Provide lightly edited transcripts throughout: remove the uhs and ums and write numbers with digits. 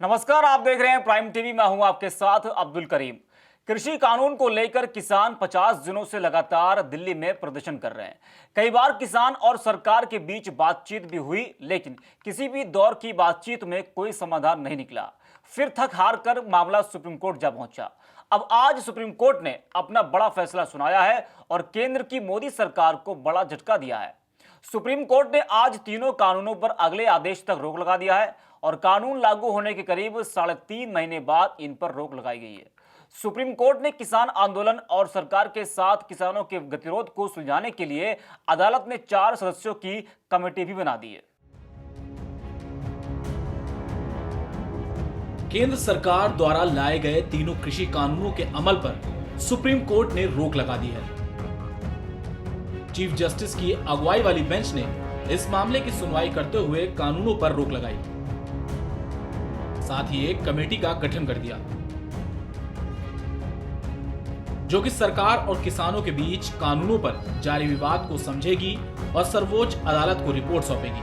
नमस्कार, आप देख रहे हैं प्राइम टीवी। मैं हूं आपके साथ अब्दुल करीम। कृषि कानून को लेकर किसान 50 दिनों से लगातार दिल्ली में प्रदर्शन कर रहे हैं। कई बार किसान और सरकार के बीच बातचीत भी हुई, लेकिन किसी भी दौर की बातचीत में कोई समाधान नहीं निकला। फिर थक हार कर मामला सुप्रीम कोर्ट जा पहुंचा। अब आज सुप्रीम कोर्ट ने अपना बड़ा फैसला सुनाया है और केंद्र की मोदी सरकार को बड़ा झटका दिया है। सुप्रीम कोर्ट ने आज तीनों कानूनों पर अगले आदेश तक रोक लगा दिया है और कानून लागू होने के करीब 3.5 महीने बाद इन पर रोक लगाई गई है। सुप्रीम कोर्ट ने किसान आंदोलन और सरकार के साथ किसानों के गतिरोध को सुलझाने के लिए अदालत में 4 सदस्यों की कमेटी भी बना दी है। केंद्र सरकार द्वारा लाए गए तीनों कृषि कानूनों के अमल पर सुप्रीम कोर्ट ने रोक लगा दी है। चीफ जस्टिस की अगुवाई वाली बेंच ने इस मामले की सुनवाई करते हुए कानूनों पर रोक लगाई, साथ ही एक कमेटी का गठन कर दिया जो कि सरकार और किसानों के बीच कानूनों पर जारी विवाद को समझेगी और सर्वोच्च अदालत को रिपोर्ट सौंपेगी।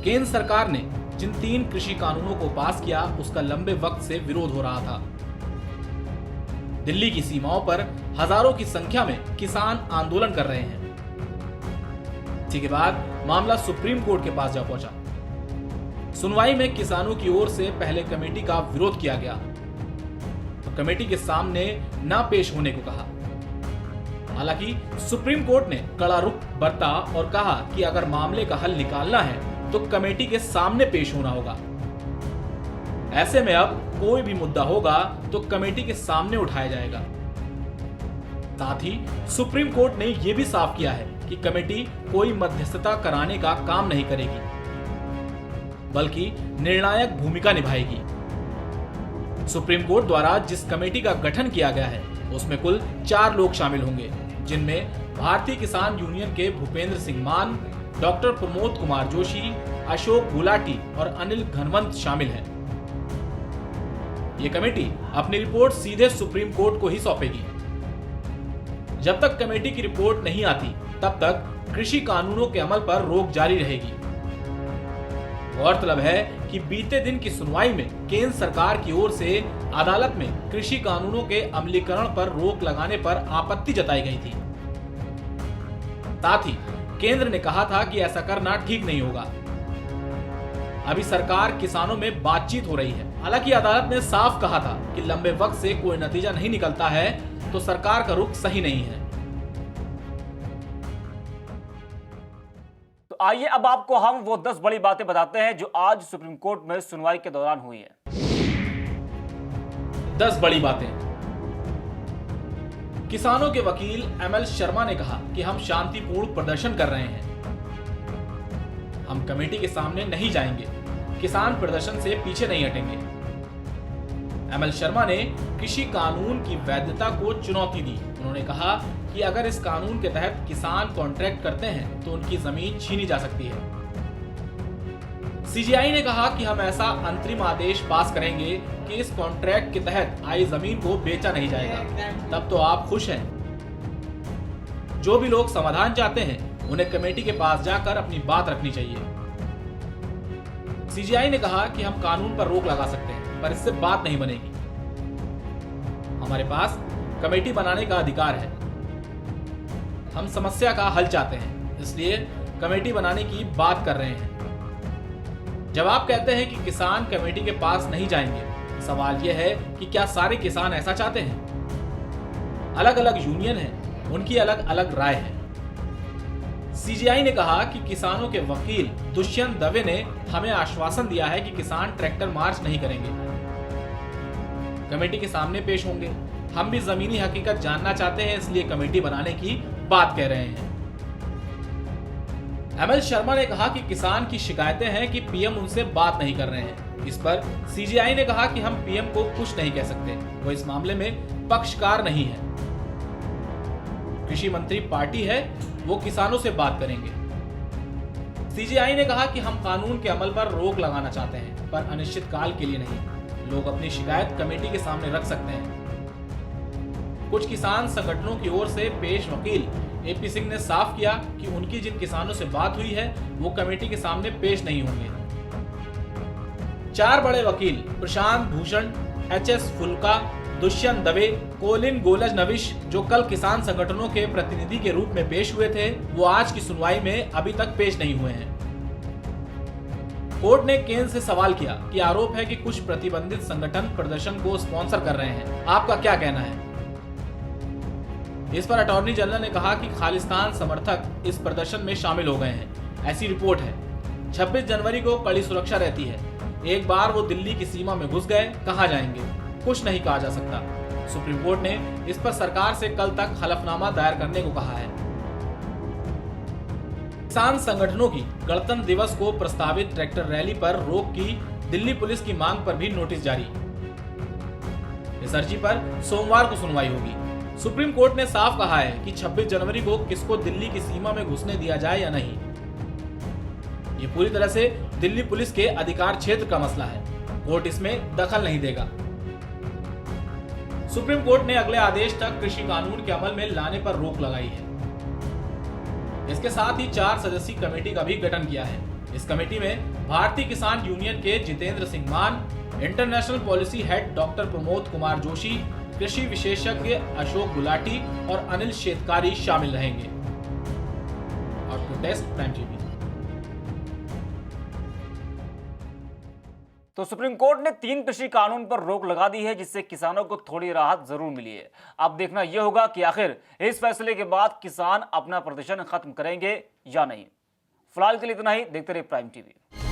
केंद्र सरकार ने जिन 3 कृषि कानूनों को पास किया, उसका लंबे वक्त से विरोध हो रहा था। दिल्ली की सीमाओं पर हजारों की संख्या में किसान आंदोलन कर रहे हैं। इसी के बाद मामला सुप्रीम कोर्ट के पास जा पहुंचा। सुनवाई में किसानों की ओर से पहले कमेटी का विरोध किया गया तो कमेटी के सामने ना पेश होने को कहा। हालांकि सुप्रीम कोर्ट ने कड़ा रुख बरता और कहा कि अगर मामले का हल निकालना है तो कमेटी के सामने पेश होना होगा। ऐसे में अब कोई भी मुद्दा होगा तो कमेटी के सामने उठाया जाएगा। साथ ही सुप्रीम कोर्ट ने यह भी साफ किया है कि कमेटी कोई मध्यस्थता कराने का काम नहीं करेगी, बल्कि निर्णायक भूमिका निभाएगी। सुप्रीम कोर्ट द्वारा जिस कमेटी का गठन किया गया है उसमें कुल 4 लोग शामिल होंगे, जिनमें भारतीय किसान यूनियन के भूपेंद्र सिंह मान, डॉक्टर प्रमोद कुमार जोशी, अशोक गुलाटी और अनिल घनवंत शामिल हैं। ये कमेटी अपनी रिपोर्ट सीधे सुप्रीम कोर्ट को ही सौंपेगी। जब तक कमेटी की रिपोर्ट नहीं आती, तब तक कृषि कानूनों के अमल पर रोक जारी रहेगी। गौरतलब है कि बीते दिन की सुनवाई में केंद्र सरकार की ओर से अदालत में कृषि कानूनों के अमलीकरण पर रोक लगाने पर आपत्ति जताई गई थी। साथ ही केंद्र ने कहा था कि ऐसा करना ठीक नहीं होगा। अभी सरकार किसानों में बातचीत हो रही है। हालांकि अदालत ने साफ कहा था कि लंबे वक्त से कोई नतीजा नहीं निकलता है तो सरकार का रुख सही नहीं है। तो आइए अब आपको हम वो 10 बड़ी बातें बताते हैं जो आज सुप्रीम कोर्ट में सुनवाई के दौरान हुई है। 10 बड़ी बातें। किसानों के वकील ML शर्मा ने कहा कि हम शांतिपूर्ण प्रदर्शन कर रहे हैं, हम कमेटी के सामने नहीं जाएंगे, किसान प्रदर्शन से पीछे नहीं हटेंगे। ML शर्मा ने कृषि कानून की वैधता को चुनौती दी। उन्होंने कहा कि अगर इस कानून के तहत किसान कॉन्ट्रैक्ट करते हैं तो उनकी जमीन छीनी जा सकती है। CGI ने कहा कि हम ऐसा अंतरिम आदेश पास करेंगे कि इस कॉन्ट्रैक्ट के तहत आई जमीन को बेचा नहीं जाएगा। तब तो आप खुश हैं। जो भी लोग समाधान चाहते हैं उन्हें कमेटी के पास जाकर अपनी बात रखनी चाहिए। CGI ने कहा कि हम कानून पर रोक लगा सकते हैं, पर इससे बात नहीं बनेगी। हमारे पास कमेटी बनाने का अधिकार है। हम समस्या का हल चाहते हैं, इसलिए कमेटी बनाने की बात कर रहे हैं। जब आप कहते हैं कि किसान कमेटी के पास नहीं जाएंगे, सवाल यह है कि क्या सारे किसान ऐसा चाहते हैं? अलग अलग यूनियन हैं, उनकी अलग अलग राय है। CGI ने कहा कि किसानों के वकील दुष्यंत दवे ने हमें आश्वासन दिया है कि किसान ट्रैक्टर मार्च नहीं करेंगे, कमेटी के सामने पेश होंगे। हम भी जमीनी हकीकत जानना चाहते हैं, इसलिए कमेटी बनाने की बात कह रहे हैं। ML शर्मा ने कहा कि किसान की शिकायतें हैं कि PM उनसे बात नहीं कर रहे हैं। इस पर CGI ने कहा कि हम PM को कुछ नहीं कह सकते, वो इस मामले में पक्षकार नहीं है। कृषि मंत्री पार्टी है, वो किसानों से बात करेंगे। CGI ने कहा कि हम कानून के अमल पर रोक लगाना चाहते हैं, पर अनिश्चित काल के लिए नहीं। लोग अपनी शिकायत कमेटी के सामने रख सकते हैं। कुछ किसान संगठनों की ओर से पेश वकील AP सिंह ने साफ किया कि उनकी जिन किसानों से बात हुई है वो कमेटी के सामने पेश नहीं होंगे। 4 बड़े वकील प्रशांत भूषण, एच.एस. फुल्का, दुष्यंत दवे, कोलिन गोलजनविश जो कल किसान संगठनों के प्रतिनिधि के रूप में पेश हुए थे, वो आज की सुनवाई में अभी तक पेश नहीं हुए हैं। कोर्ट ने केंद्र से सवाल किया कि आरोप है कि कुछ प्रतिबंधित संगठन प्रदर्शन को स्पॉन्सर कर रहे हैं, आपका क्या कहना है? इस पर अटॉर्नी जनरल ने कहा कि खालिस्तान समर्थक इस प्रदर्शन में शामिल हो गए हैं, ऐसी रिपोर्ट है। 26 जनवरी को कड़ी सुरक्षा रहती है, एक बार वो दिल्ली की सीमा में घुस गए, कहां जाएंगे? कुछ नहीं कहा जा सकता। सुप्रीम कोर्ट ने इस पर सरकार से कल तक हलफनामा दायर करने को कहा है। किसान संगठनों की गणतंत्र दिवस को प्रस्तावित ट्रैक्टर रैली पर रोक की दिल्ली पुलिस की मांग पर भी नोटिस जारी। इस अर्जी पर सोमवार को सुनवाई होगी। सुप्रीम कोर्ट ने साफ कहा है कि 26 जनवरी को किसको दिल्ली की सीमा में घुसने दिया जाए या नहीं, ये पूरी तरह से दिल्ली पुलिस के अधिकार क्षेत्र का मसला है। कोर्ट इसमें दखल नहीं देगा। सुप्रीम कोर्ट ने अगले आदेश तक कृषि कानून के अमल में लाने पर रोक लगाई है। इसके साथ ही 4 सदस्यीय कमेटी का भी गठन किया है। इस कमेटी में भारतीय किसान यूनियन के जितेंद्र सिंह मान, international policy head doctor Pramod Kumar Joshi, कृषि विशेषज्ञ अशोक गुलाटी और अनिल शेतकारी शामिल रहेंगे। Output desk prime TV. तो सुप्रीम कोर्ट ने 3 कृषि कानून पर रोक लगा दी है, जिससे किसानों को थोड़ी राहत जरूर मिली है। अब देखना यह होगा कि आखिर इस फैसले के बाद किसान अपना प्रदर्शन खत्म करेंगे या नहीं। फिलहाल के लिए इतना ही। देखते रहिए प्राइम टीवी।